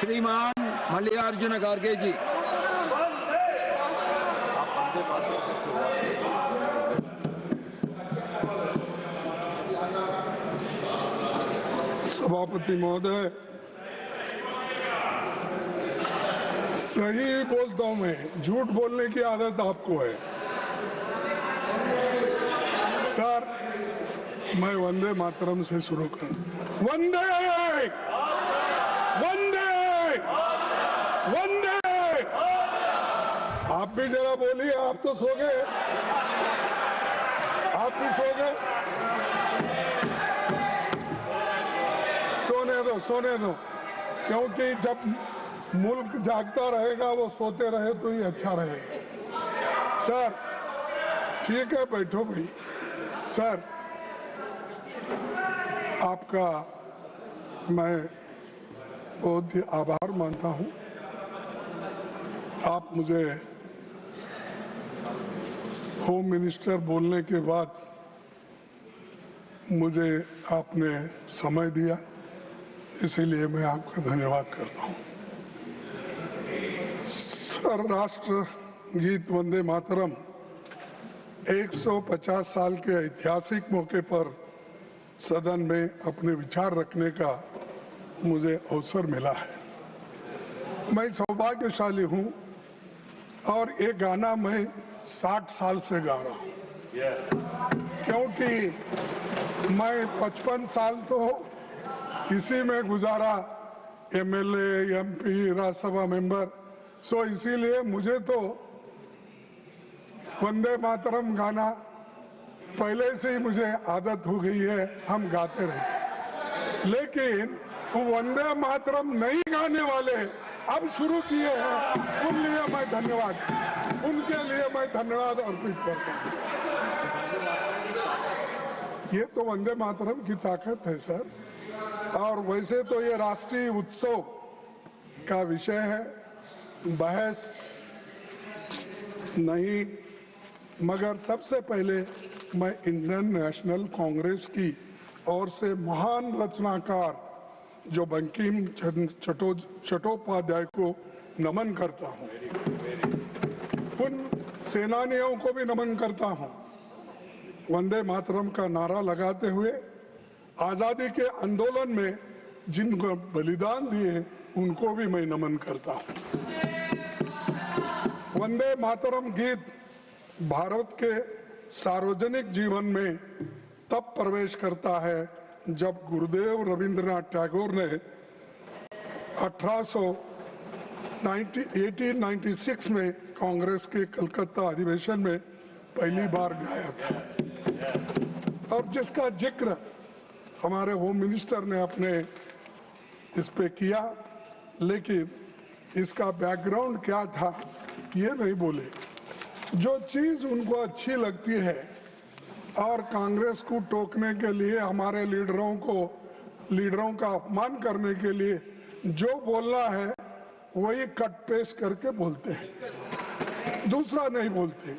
श्रीमान मल्लिकार्जुन खड़गे जी। सभापति महोदय, सही बोलता हूं मैं, झूठ बोलने की आदत आपको है। सर, मैं वंदे मातरम से शुरू कर। वंदे वंदे वंदे। आप भी जरा बोलिए, आप तो सो गए, आप भी सो गए। सोने दो, क्योंकि जब मुल्क जागता रहेगा वो सोते रहे तो ही अच्छा रहेगा। सर ठीक है, बैठो भाई। सर, आपका मैं बहुत ही आभार मानता हूं। आप मुझे होम मिनिस्टर बोलने के बाद मुझे आपने समय दिया, इसीलिए मैं आपका धन्यवाद करता हूं। सर, राष्ट्र गीत वंदे मातरम 150 साल के ऐतिहासिक मौके पर सदन में अपने विचार रखने का मुझे अवसर मिला है। मैं सौभाग्यशाली हूं और ये गाना मैं 60 साल से गा रहा हूं, क्योंकि मैं 55 साल तो इसी में गुजारा, एमएलए, एमपी, राज्यसभा मेंबर। सो इसीलिए मुझे तो वंदे मातरम गाना पहले से ही मुझे आदत हो गई है, हम गाते रहते। लेकिन वंदे मातरम नहीं गाने वाले अब शुरू किए हैं, उनके लिए मैं धन्यवाद अर्पित करता हूँ। ये तो वंदे मातरम की ताकत है सर। और वैसे तो ये राष्ट्रीय उत्सव का विषय है, बहस नहीं, मगर सबसे पहले मैं इंडियन नेशनल कांग्रेस की ओर से महान रचनाकार जो बंकिम चट्टोपाध्याय को नमन करता हूं, उन सेनानियों को भी नमन करता हूं। वंदे मातरम का नारा लगाते हुए आजादी के आंदोलन में जिनको बलिदान दिए उनको भी मैं नमन करता हूं। वंदे मातरम गीत भारत के सार्वजनिक जीवन में तब प्रवेश करता है जब गुरुदेव रविंद्रनाथ टैगोर ने 1896 में कांग्रेस के कलकत्ता अधिवेशन में पहली बार गाया था, और जिसका जिक्र हमारे होम मिनिस्टर ने अपने इस पे किया, लेकिन इसका बैकग्राउंड क्या था ये नहीं बोले। जो चीज उनको अच्छी लगती है और कांग्रेस को टोकने के लिए, हमारे लीडरों का अपमान करने के लिए जो बोलना है वही कट पेस्ट करके बोलते हैं, दूसरा नहीं बोलते।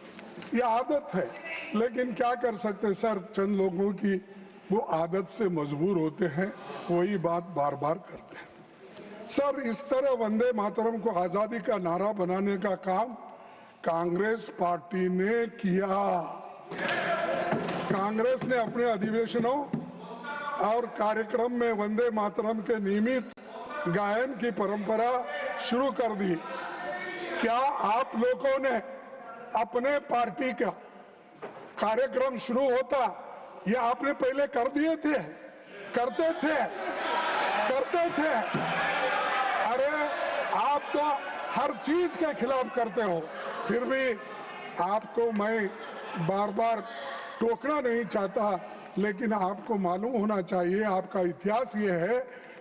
ये आदत है, लेकिन क्या कर सकते सर, चंद लोगों की वो आदत से मजबूर होते हैं, वही बात बार बार करते हैं। सर, इस तरह वंदे मातरम को आजादी का नारा बनाने का काम कांग्रेस पार्टी ने किया। कांग्रेस ने अपने अधिवेशनों और कार्यक्रम में वंदे मातरम के नियमित गायन की परंपरा शुरू कर दी। क्या आप लोगों ने अपने पार्टी का कार्यक्रम शुरू होता, ये आपने पहले कर दिए थे? करते थे। अरे आप तो हर चीज के खिलाफ करते हो, फिर भी आपको मैं बार बार टोकना नहीं चाहता, लेकिन आपको मालूम होना चाहिए, आपका इतिहास ये है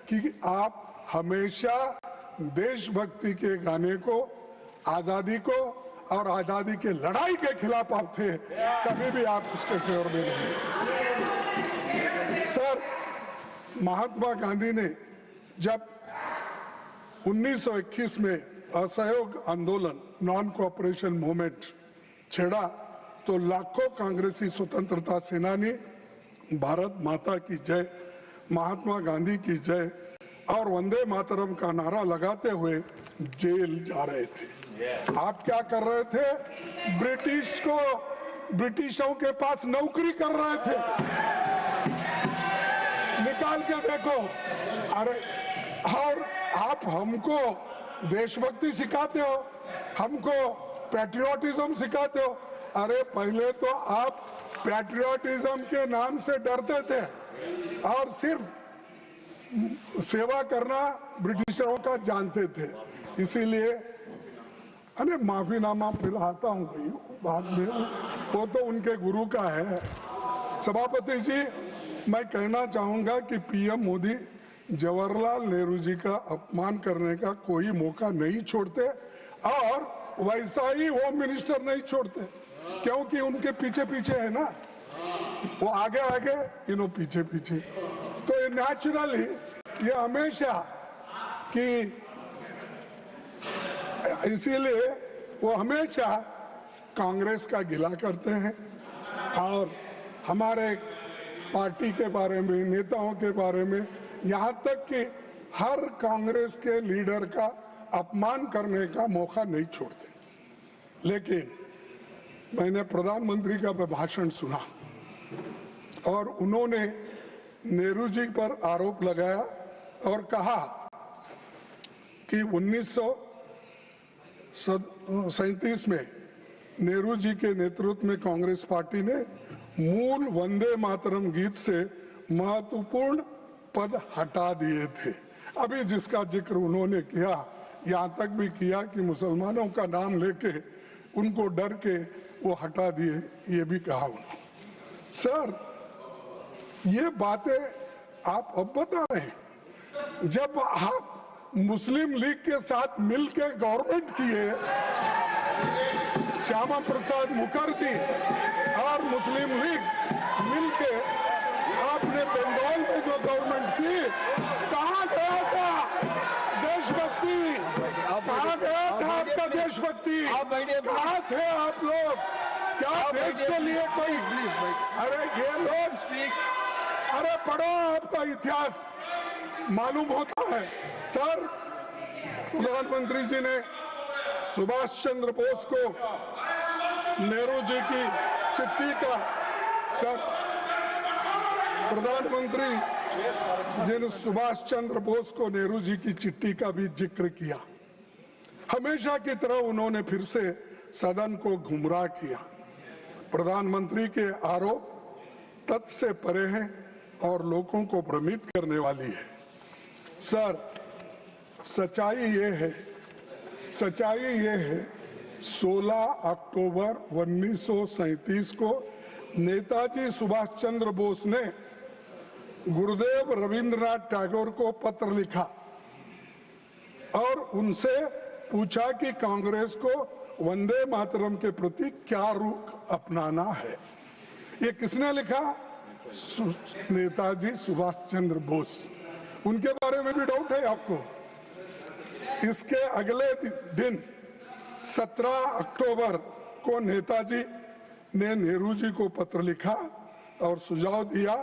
कि आप हमेशा देशभक्ति के गाने को, आजादी को और आजादी के लड़ाई के खिलाफ आप थे, कभी भी आप उसके फेवर में नहीं थे। सर, महात्मा गांधी ने जब 1921 में असहयोग आंदोलन, नॉन कोऑपरेशन मूवमेंट छेड़ा, तो लाखों कांग्रेसी स्वतंत्रता सेनानी भारत माता की जय, महात्मा गांधी की जय और वंदे मातरम का नारा लगाते हुए जेल जा रहे थे। आप क्या कर रहे थे? ब्रिटिशों के पास नौकरी कर रहे थे। निकाल के देखो। अरे, और आप हमको देशभक्ति सिखाते हो, हमको पैट्रियोटिज्म सिखाते हो। अरे, पहले तो आप पैट्रियोटिज्म के नाम से डरते थे और सिर्फ सेवा करना ब्रिटिशरों का जानते थे। इसीलिए अरे माफीनामा पिलाता हूँ भाई, बाद में वो तो उनके गुरु का है। सभापति जी, मैं कहना चाहूंगा कि पीएम मोदी जवाहरलाल नेहरू जी का अपमान करने का कोई मौका नहीं छोड़ते और वैसा ही होम मिनिस्टर नहीं छोड़ते, क्योंकि उनके पीछे पीछे है ना, वो आगे आगे, इन्हों पीछे पीछे। तो ये नेचुरली ये हमेशा कि इसीलिए वो हमेशा कांग्रेस का गिला करते हैं और हमारे पार्टी के बारे में, नेताओं के बारे में, यहाँ तक कि हर कांग्रेस के लीडर का अपमान करने का मौका नहीं छोड़ते। लेकिन मैंने प्रधानमंत्री का भाषण सुना और उन्होंने नेहरू जी पर आरोप लगाया और कहा कि 1937 में नेहरू जी के नेतृत्व में कांग्रेस पार्टी ने मूल वंदे मातरम गीत से महत्वपूर्ण पद हटा दिए थे। अभी जिसका जिक्र उन्होंने किया, यहाँ तक भी किया कि मुसलमानों का नाम लेके उनको डर के वो हटा दिए, ये भी कहा उन्होंने। सर, ये बातें आप अब बता रहे हैं, जब आप मुस्लिम लीग के साथ मिलके गवर्नमेंट किए, श्यामा प्रसाद मुखर्जी और मुस्लिम लीग मिलके आपने बंगाल में जो गवर्नमेंट की, कहाँ गया था देशभक्ति? कहाँ गया था आपका देशभक्ति? कहाँ थे आप लोग? क्या देश के लिए कोई? अरे ये लोग, अरे पढ़ो, आपका इतिहास मालूम होता है। सर, प्रधानमंत्री जी ने सुभाष चंद्र बोस को नेहरू जी की चिट्ठी का, सर प्रधानमंत्री जी ने सुभाष चंद्र बोस को नेहरू जी की चिट्ठी का भी जिक्र किया। हमेशा की तरह उन्होंने फिर से सदन को गुमराह किया। प्रधानमंत्री के आरोप तथ्य से परे हैं और लोगों को भ्रमित करने वाली है। सर, सच्चाई ये है 16 अक्टूबर 1937 को नेताजी सुभाष चंद्र बोस ने गुरुदेव रविंद्रनाथ टैगोर को पत्र लिखा और उनसे पूछा कि कांग्रेस को वंदे मातरम के प्रति क्या रुख अपनाना है। ये किसने लिखा? नेताजी सुभाष चंद्र बोस। उनके बारे में भी डाउट है आपको? इसके अगले दिन 17 अक्टूबर को नेताजी ने नेहरू जी को पत्र लिखा और सुझाव दिया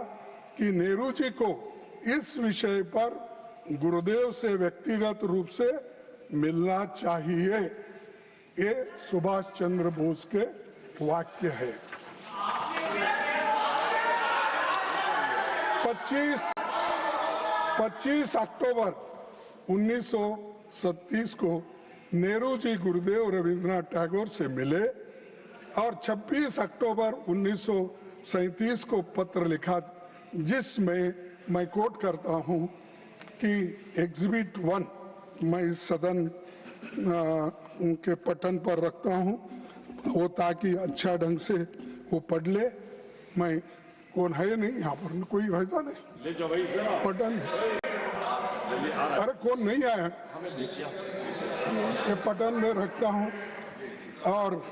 कि नेहरू जी को इस विषय पर गुरुदेव से व्यक्तिगत रूप से मिलना चाहिए। ये सुभाष चंद्र बोस के वाक्य है। 25 अक्टूबर 1937 को नेहरू जी गुरुदेव रविंद्रनाथ टैगोर से मिले और 26 अक्टूबर 1937 को पत्र लिखा, जिसमें मैं कोट करता हूं कि एग्जिबिट 1 मैं इस सदन के पटन पर रखता हूं, वो ताकि अच्छा ढंग से वो पढ़ ले। मैं कौन है नहीं यहाँ पर, कोई रहता नहीं पटन, अरे कौन नहीं आया, ये पटन में रखता हूं और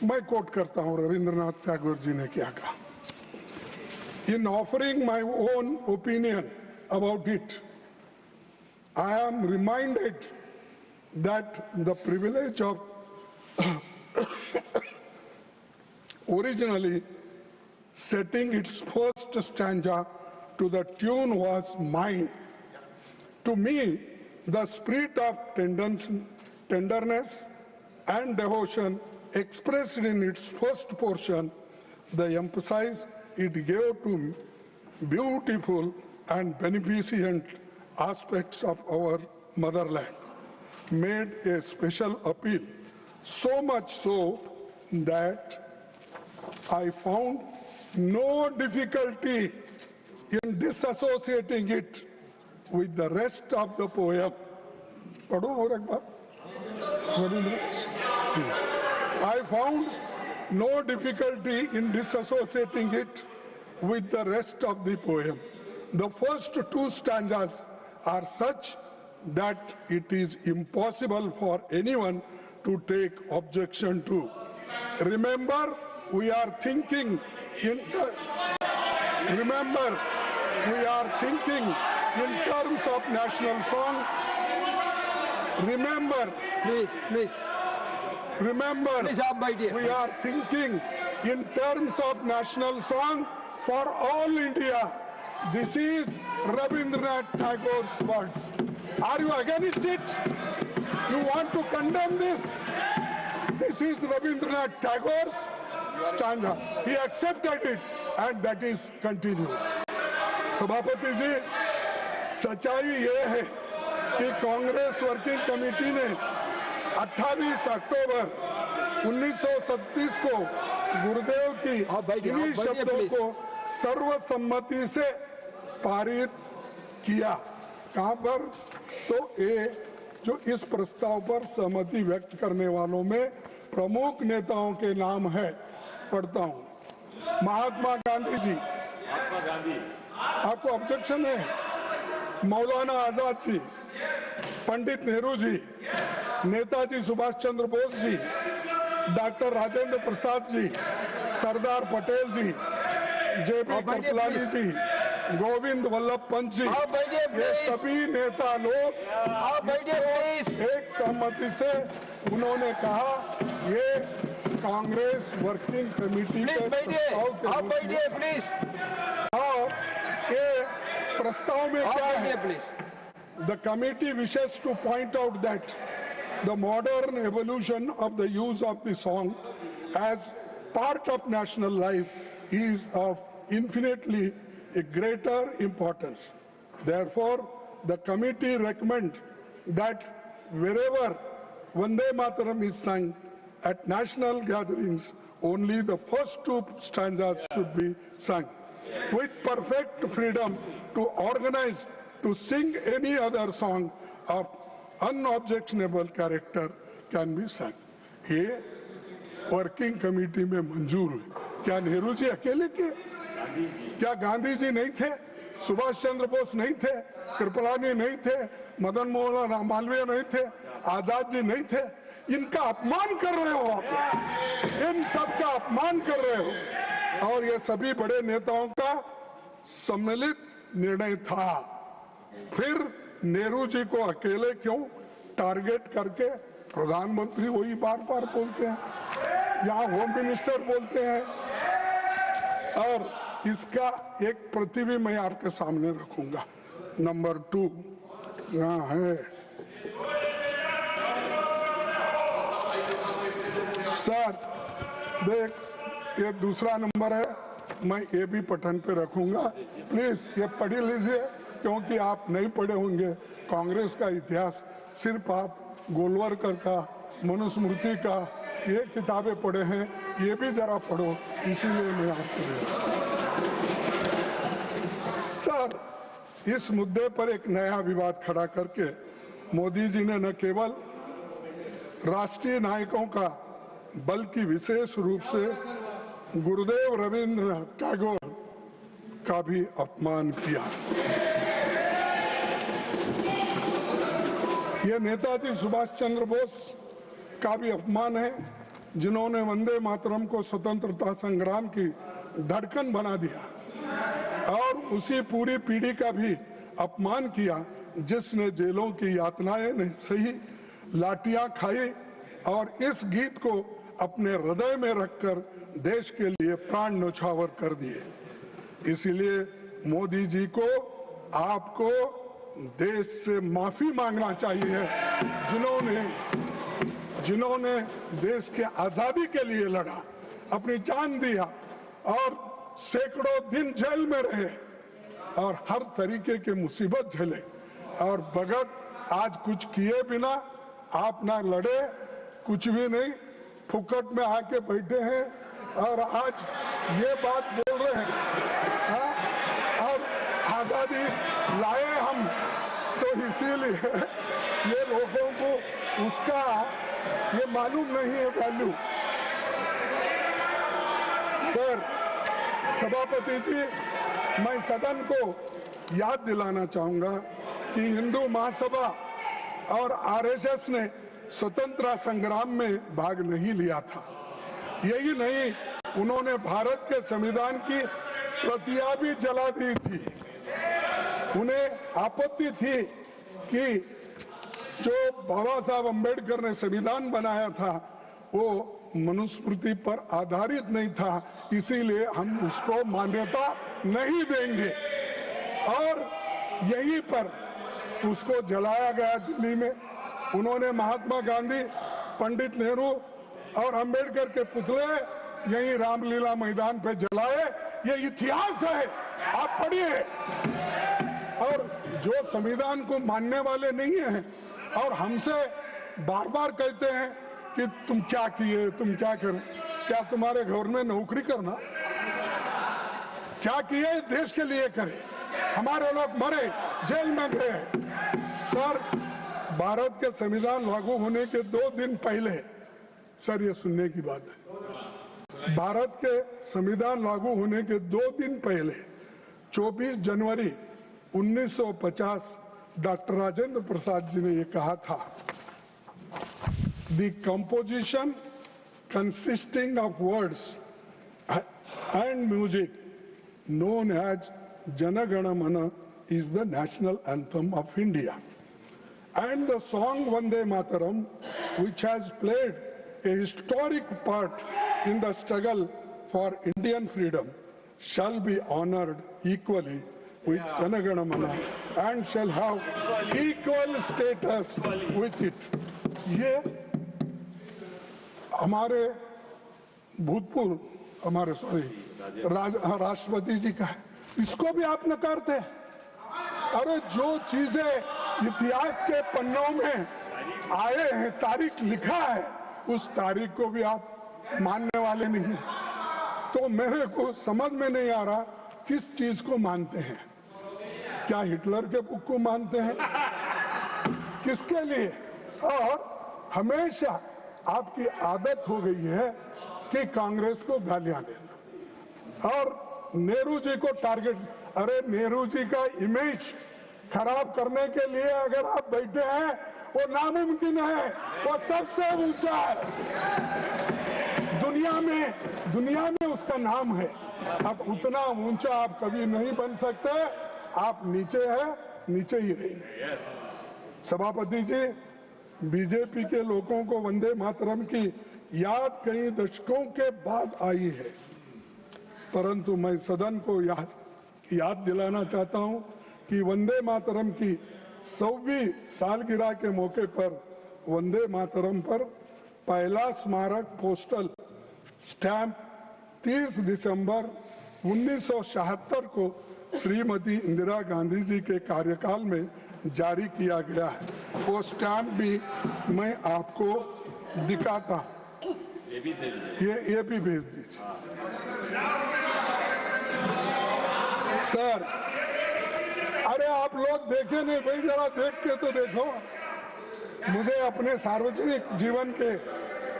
मैं कोट करता हूं रविंद्रनाथ टैगोर जी ने क्या कहा। In offering my own opinion about it, I am reminded that the privilege of originally setting its first stanza to the tune was mine. To me, the spirit of tenderness and devotion expressed in its first portion, the emphasis it gave to beautiful and beneficent aspects of our motherland, made a special appeal, so much so that I found no difficulty in disassociating it with the rest of the poem. I found no difficulty in disassociating it with the rest of the poem. The first two stanzas are such that it is impossible for anyone to take objection to. Remember, we are thinking in terms of national song. Remember, Please. Please, आप बैठिए. we are thinking in terms of national song for all India. This is Rabindranath Tagore's words. Are you against it? You want to condemn this? This is Rabindranath Tagore's stanza. He accepted it, and that is continued. सभापति जी, सच्चाई ये है कि Congress working committee ने 28 अक्टूबर 1937 को गुरुदेव की इन्हीं शब्दों को सर्वसम्मति से पारित किया। कहां पर? तो ये जो इस प्रस्ताव पर सहमति व्यक्त करने वालों में प्रमुख नेताओं के नाम है, पढ़ता हूं। महात्मा गांधी जी, आपको ऑब्जेक्शन है? मौलाना आजाद जी, पंडित नेहरू जी, नेताजी सुभाष चंद्र बोस जी, डॉक्टर राजेंद्र प्रसाद जी, सरदार पटेल जी, जेपी कृपलानी जी, गोविंद वल्लभ पंत जी, ये सभी नेता लोग एक सहमति से उन्होंने कहा ये कांग्रेस वर्किंग कमेटी के प्रस्ताव के और ये प्रस्ताव में क्या है? The committee wishes to point out that the modern evolution of the use of the song as part of national life is of infinitely a greater importance. Therefore, the committee recommends that wherever Vande Mataram is sung at national gatherings, only the first two stanzas should be sung. With perfect freedom to organize to sing any other song of unobjectionable character can be sung. ये working committee में मंजूर हुई। क्या नेहरू जी अकेले के? क्या गांधी जी नहीं थे? सुभाष चंद्र बोस नहीं थे? कृपलानी नहीं थे? मदन मोहन मालवीय नहीं थे? आजाद जी नहीं थे? इनका अपमान कर रहे हो आप, इन सब का अपमान कर रहे हो। और ये सभी बड़े नेताओं का सम्मिलित निर्णय था। फिर नेहरू जी को अकेले क्यों टारगेट करके प्रधानमंत्री वही बार बार बोलते हैं, यहाँ होम मिनिस्टर बोलते हैं। और इसका एक प्रति भी मैं आपके सामने रखूंगा। नंबर 2 यहाँ है, सर देख, ये दूसरा नंबर है, मैं ये भी पठन पे रखूंगा। प्लीज ये पढ़ लीजिए, क्योंकि आप नहीं पढ़े होंगे कांग्रेस का इतिहास। सिर्फ आप गोलवरकर का, मनुस्मृति का ये किताबें पढ़े हैं, ये भी जरा पढ़ो, इसीलिए मैं आपको दे रहा हूं। सर, इस मुद्दे पर एक नया विवाद खड़ा करके मोदी जी ने न केवल राष्ट्रीय नायकों का बल्कि विशेष रूप से गुरुदेव रविंद्रनाथ टैगोर का भी अपमान किया। यह नेताजी सुभाष चंद्र बोस का भी अपमान है, जिन्होंने वंदे मातरम को स्वतंत्रता संग्राम की धड़कन बना दिया, और उसी पूरी पीढ़ी का भी अपमान किया जिसने जेलों की यातनाएं नहीं सही, लाठियां खाई और इस गीत को अपने हृदय में रखकर देश के लिए प्राण न्यौछावर कर दिए। इसीलिए मोदी जी को आपको देश से माफी मांगना चाहिए, जिन्होंने देश के आजादी के लिए लड़ा, अपनी जान दिया और सैकड़ों दिन जेल में रहे और हर तरीके के मुसीबत झेले, और भगत आज कुछ किए बिना आप ना लड़े, कुछ भी नहीं, फुकट में आके बैठे हैं और आज ये बात बोल रहे हैं। हाँ? और आजादी लाए हम तो इसीलिए ये लोगों को उसका ये मालूम नहीं है वैल्यू। सर, सभापति जी, मैं सदन को याद दिलाना चाहूंगा कि हिंदू महासभा और आरएसएस ने स्वतंत्रता संग्राम में भाग नहीं लिया था। यही नहीं, उन्होंने भारत के संविधान की प्रतियां भी जला दी थी। उन्हें आपत्ति थी कि जो बाबा साहब अम्बेडकर ने संविधान बनाया था वो मनुस्मृति पर आधारित नहीं था, इसीलिए हम उसको मान्यता नहीं देंगे, और यहीं पर उसको जलाया गया दिल्ली में। उन्होंने महात्मा गांधी, पंडित नेहरू और अंबेडकर के पुतले यहीं रामलीला मैदान पे जलाए। ये इतिहास है, आप पढ़िए। और जो संविधान को मानने वाले नहीं हैं और हमसे बार बार कहते हैं कि तुम क्या किए, तुम क्या करें, क्या तुम्हारे घर में नौकरी करना, क्या किए देश के लिए करे, हमारे लोग मरे, जेल में गए। सर, भारत के संविधान लागू होने के 2 दिन पहले, सर ये सुनने की बात है, भारत के संविधान लागू होने के 2 दिन पहले 24 जनवरी 1950 डॉक्टर राजेंद्र प्रसाद जी ने ये कहा था, the composition consisting of words and music known as Jana Gana Mana is the national anthem of India. And the song Vande Mataram, which has played a historic part in the struggle for Indian freedom, shall be honored equally with Jana Gana Mana and shall have equal status with it. ये हमारे भूतपूर्व हमारे राष्ट्रपति जी का है, इसको भी आप नकारते हैं। अरे जो चीजें इतिहास के पन्नों में आए हैं, तारीख लिखा है, उस तारीख को भी आप मानने वाले नहीं हैं। तो मेरे को समझ में नहीं आ रहा किस चीज को मानते हैं। क्या हिटलर के बुक को मानते हैं, किसके लिए? और हमेशा आपकी आदत हो गई है कि कांग्रेस को गालियां देना और नेहरू जी को टारगेट। अरे नेहरू जी का इमेज खराब करने के लिए अगर आप बैठे हैं, वो नामुमकिन है, वो सबसे ऊंचा है दुनिया में उसका नाम है। अब उतना ऊंचा आप कभी नहीं बन सकते, आप नीचे है, नीचे ही रहेंगे। सभापति जी, बीजेपी के लोगों को वंदे मातरम की याद कई दशकों के बाद आई है, परंतु मैं सदन को याद दिलाना चाहता हूं कि वंदे मातरम की 100वीं सालगिरह के मौके पर वंदे मातरम पर पहला स्मारक पोस्टल स्टैंप 30 दिसंबर 1976 को श्रीमती इंदिरा गांधी जी के कार्यकाल में जारी किया गया है। वो स्टैंप भी मैं आपको दिखाता हूं, ये भी भेज दीजिए। सर, अरे आप लोग देखे नहीं भाई, जरा देख के तो देखो। मुझे अपने सार्वजनिक जीवन के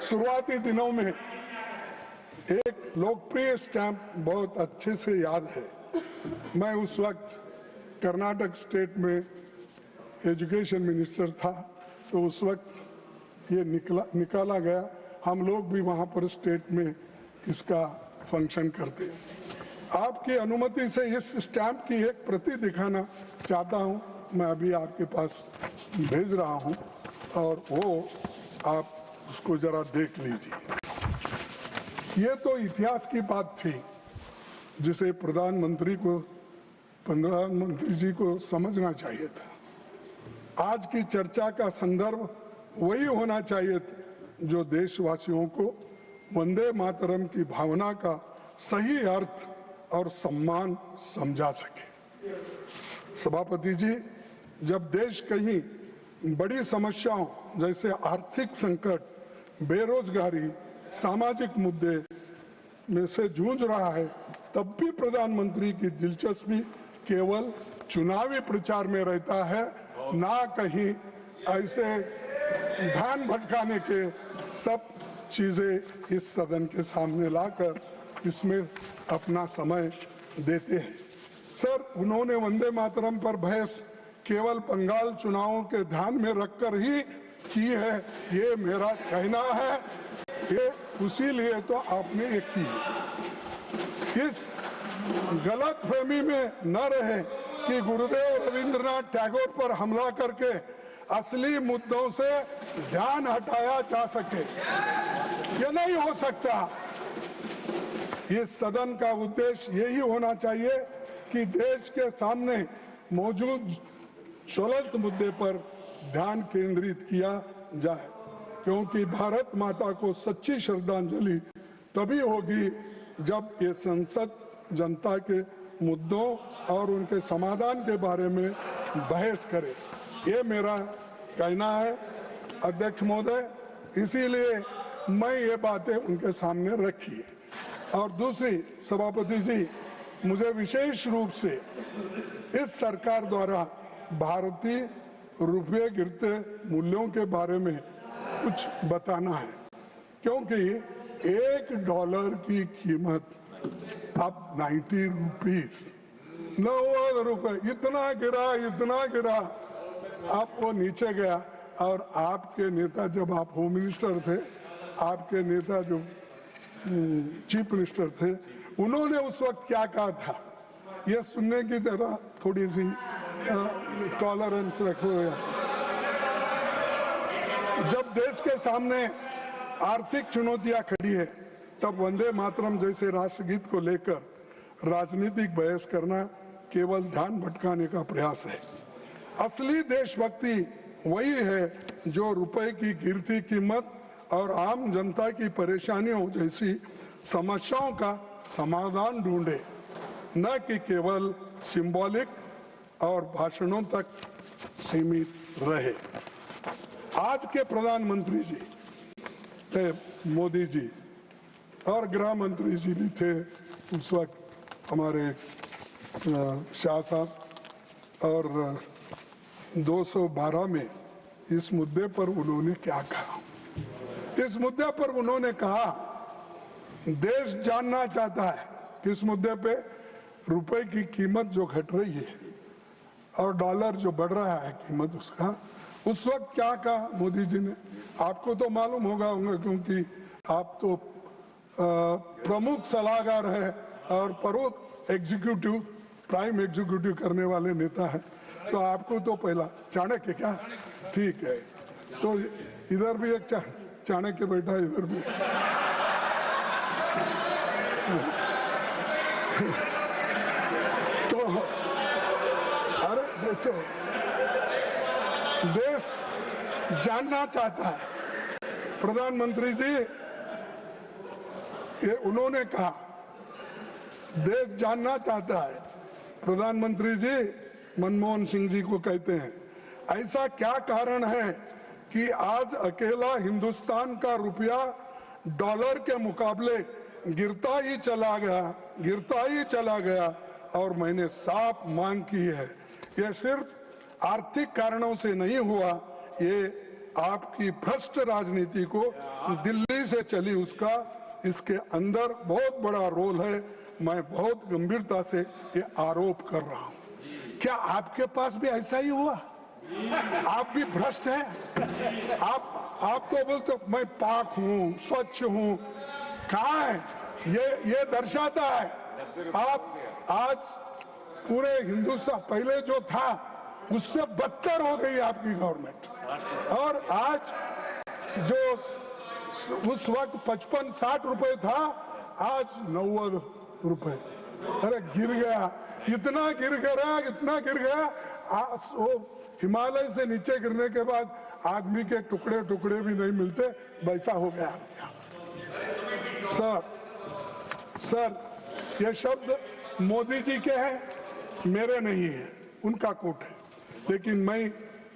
शुरुआती दिनों में एक लोकप्रिय स्टैंप बहुत अच्छे से याद है। मैं उस वक्त कर्नाटक स्टेट में एजुकेशन मिनिस्टर था, तो उस वक्त ये निकाला गया। हम लोग भी वहाँ पर स्टेट में इसका फंक्शन करते। आपकी अनुमति से इस स्टैंप की एक प्रति दिखाना चाहता हूँ। मैं अभी आपके पास भेज रहा हूँ और वो आप उसको जरा देख लीजिए। ये तो इतिहास की बात थी जिसे प्रधानमंत्री को प्रधानमंत्री जी को समझना चाहिए था। आज की चर्चा का संदर्भ वही होना चाहिए जो देशवासियों को वंदे मातरम की भावना का सही अर्थ और सम्मान समझा सके। सभापति जी, जब देश कहीं बड़ी समस्याओं जैसे आर्थिक संकट, बेरोजगारी, सामाजिक मुद्दे में से जूझ रहा है, तब भी प्रधानमंत्री की दिलचस्पी केवल चुनावी प्रचार में रहता है, ना कहीं ऐसे ध्यान भटकाने के सब चीजें इस सदन के सामने लाकर इसमें अपना समय देते हैं। सर, उन्होंने वंदे मातरम पर बहस केवल बंगाल चुनावों के ध्यान में रखकर ही की है, ये मेरा कहना है। ये उसी लिए तो आपने ये की। इस गलत फहमी में न रहे कि गुरुदेव रविंद्रनाथ टैगोर पर हमला करके असली मुद्दों से ध्यान हटाया जा सके। ये नहीं हो सकता। इस सदन का उद्देश्य यही होना चाहिए कि देश के सामने मौजूद ज्वलंत मुद्दे पर ध्यान केंद्रित किया जाए, क्योंकि भारत माता को सच्ची श्रद्धांजलि तभी होगी जब ये संसद जनता के मुद्दों और उनके समाधान के बारे में बहस करे। ये मेरा कहना है अध्यक्ष महोदय, इसीलिए मैं ये बातें उनके सामने रखी है। और दूसरी, सभापति जी, मुझे विशेष रूप से इस सरकार द्वारा भारतीय रुपये गिरते मूल्यों के बारे में कुछ बताना है, क्योंकि $1 की कीमत अब 90 रुपीस, 90 रुपए, इतना गिरा, अब वो नीचे गया। और आपके नेता, जब आप होम मिनिस्टर थे, आपके नेता जो चीफ मिनिस्टर थे, उन्होंने उस वक्त क्या कहा था, ये सुनने की जरा थोड़ी सी टॉलरेंस रखो। जब देश के सामने आर्थिक चुनौतियां खड़ी है, तब वंदे मातरम जैसे राष्ट्रगीत को लेकर राजनीतिक बहस करना केवल ध्यान भटकाने का प्रयास है। असली देशभक्ति वही है जो रुपए की गिरती कीमत और आम जनता की परेशानियों जैसी समस्याओं का समाधान ढूंढे, न कि केवल सिंबॉलिक और भाषणों तक सीमित रहे। आज के प्रधानमंत्री जी मोदी जी और गृह मंत्री जी भी थे उस वक्त हमारे शाह साहब, और 212 में इस मुद्दे पर उन्होंने क्या कहा। इस मुद्दे पर उन्होंने कहा, देश जानना चाहता है किस मुद्दे पे, रुपए की कीमत जो घट रही है और डॉलर जो बढ़ रहा है कीमत उसका। उस वक्त क्या कहा मोदी जी ने, आपको तो मालूम होगा क्योंकि आप तो प्रमुख सलाहकार है और प्रमुख एग्जीक्यूटिव, प्राइम एग्जीक्यूटिव करने वाले नेता है, तो आपको तो पहला चाणक्य, क्या ठीक है, तो इधर भी एक चाणक्य बैठा, इधर भी तो अरे बेटो, देश जानना चाहता है। प्रधानमंत्री जी, ये उन्होंने कहा, देश जानना चाहता है। प्रधानमंत्री जी मनमोहन सिंह जी को कहते हैं, ऐसा क्या कारण है कि आज अकेला हिंदुस्तान का रुपया डॉलर के मुकाबले गिरता ही चला गया और मैंने साफ मांग की है, यह सिर्फ आर्थिक कारणों से नहीं हुआ, ये आपकी भ्रष्ट राजनीति को दिल्ली से चली उसका इसके अंदर बहुत बड़ा रोल है। मैं बहुत गंभीरता से ये आरोप कर रहा हूं। क्या आपके पास भी ऐसा ही हुआ? आप भी भ्रष्ट हैं। आप तो बोलते मैं पाक हूं, स्वच्छ हूं, कहाँ है? ये दर्शाता है आप आज पूरे हिंदुस्तान, पहले जो था उससे बदतर हो गई आपकी गवर्नमेंट, और आज जो उस वक्त 55-60 रुपए था, आज 90 रुपए। अरे गिर गया, इतना गिर गया, इतना गिर गया, वो हिमालय से नीचे गिरने के बाद आदमी के टुकड़े टुकड़े भी नहीं मिलते, वैसा हो गया आपके हाथ। सर ये शब्द मोदी जी के हैं, मेरे नहीं है, उनका कोट है। लेकिन मैं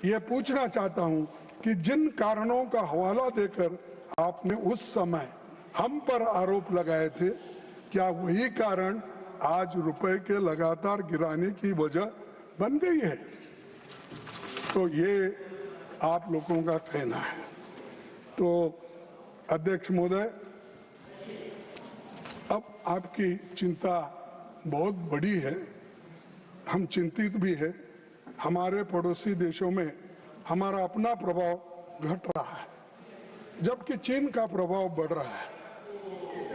ये पूछना चाहता हूं कि जिन कारणों का हवाला देकर आपने उस समय हम पर आरोप लगाए थे, क्या वही कारण आज रुपए के लगातार गिराने की वजह बन गई है? तो ये आप लोगों का कहना है। तो अध्यक्ष महोदय, अब आपकी चिंता बहुत बड़ी है, हम चिंतित भी है। हमारे पड़ोसी देशों में हमारा अपना प्रभाव घट रहा है, जबकि चीन का प्रभाव बढ़ रहा है।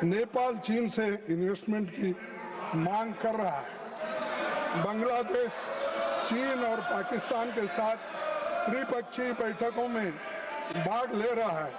नेपाल चीन से इन्वेस्टमेंट की मांग कर रहा है। बांग्लादेश चीन और पाकिस्तान के साथ त्रिपक्षीय बैठकों में भाग ले रहा है।